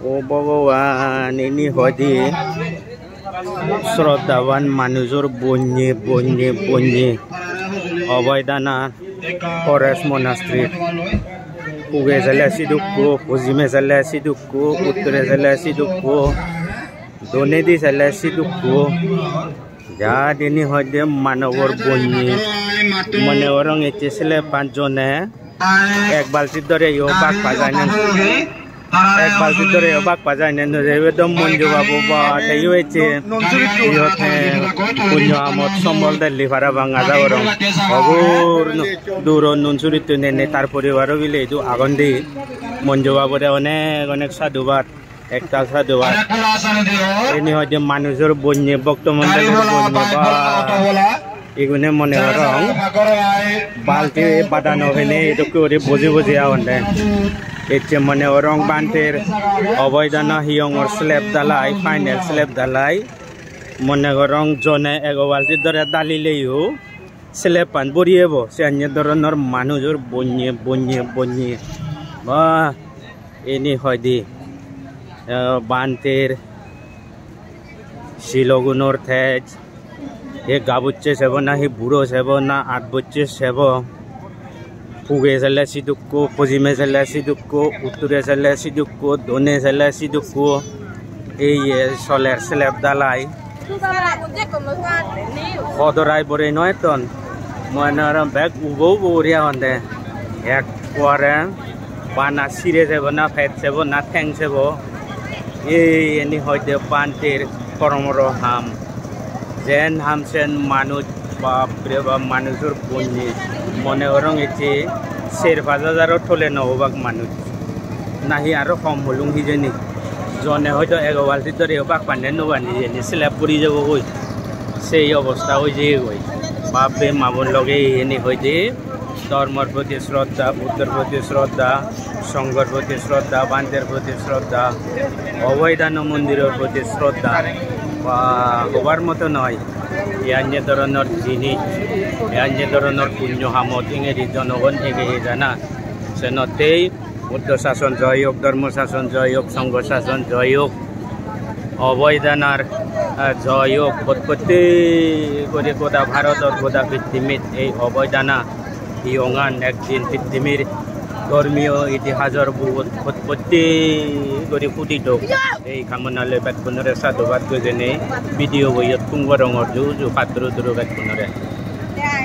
ও ভগবান এনি হদি শ্রদ্ধাবান মানুষের বন্যে বন্যে বন্যে অবৈদানা forest monastery পুগে জেলা সিদুকু পশ্চিমে জেলা সিদুকু উত্তরে জেলা সিদুকু দনেদি জেলা সিদুকু যা দিনী হদি মানবর বন্যে মনে ওরং এসেছিলে 5 জনে এক বালতির ধরে বাঘ পাজায় না এক বালতির ধরে বাঘ পাজায় না একদম মঞ্জু বাবু বা তাই হয়েছে পুণ্য আমদ সম্বল দিল্লি ভাড়া ভাঙা যাওয়ার অগুর দূর নুনচুরিত নেনে তার পরিবারও বিলে এই আগুন দি মঞ্জু বাবুরে অনেক অনেক সাধুবাদ একটা সাধুবাদ এনে হয়তো মানুষের বন্যে ভক্তমন্ডলের বন্যে বা এগুনে মনে রং বালতি বাদানো হইলে এটা করে বুঝে বুঝে আওয়ান্ডে এতে মনে রং বান্তের অবৈধ হিয়ংর স্ল্যাব দালাই ফাইনাল স্ল্যাব দালাই মনে রং জনে এগো বালতির ধরে দালিলেও স্ল্যাব পান বরিয়েব সে অন্য ধরনের মানুষের বন্যে বন্যে বন্যে বা এনি হয় দি বান্তের শিলগুনোর থেজ ये गाबुच्चे सेबो ना ही बुरो सेबो ना 8 बच्चे सेबो पुगे चले सिदुक्को पजिमे चले सिदुक्को उत्तरे चले सिदुक्को दोने चले सिदुक्को ये सोलर स्लैब दालाई खदराय बरे नय तन मनर बैग उबो बोरिया हंदे एक कोरे पाना सिरे सेबो ना फेट सेबो ना थेंग सेबो ये एनी होयदे पानतेर करमरो हाम जेन हामसेन मानुष बापरे बाप मानुषर बन्ये मने रंग एचे 4-5,000 थले नहबाक मानुष नाहि आरो कम हलुं हिजेनि जने हयतो एगो बालति धरे बाक पाने नबानि जेनि स्लैब परि जाबो गय सेई अवस्था हय जे गय बापे माबुन लगे एनि हयदे धर्मर प्रति श्रद्धा बुद्धर प्रति श्रद्धा संघर प्रति श्रद्धा बान्तेर प्रति श्रद्धा अवैधान मन्दिरेर प्रति श्रद्धा হবার মতো নয় এই ধরনের জিনিস এই ধরনের পুণ্য হামত ইংরেজি জনগণ এগিয়ে জানা সেনতেই বুদ্ধ শাসন জয় হোক ধর্ম শাসন জয় হোক সংঘ শাসন জয় হোক অবৈধানার জয় হোক উৎপত্তি করে গোদা ভারতের গোদা পৃথিবীত এই অবৈধানা ইয়ঙান একদিন পৃথিবীর ধর্মীয় ইতিহাসের উৎপত্তি করে ফুটিত এই কামনালে বেতপুনরে সাধুবাদ গজনে ভিডিও বইয়ত কুঙ্গরঙর জু পাত্র দুরু বেতপুনরে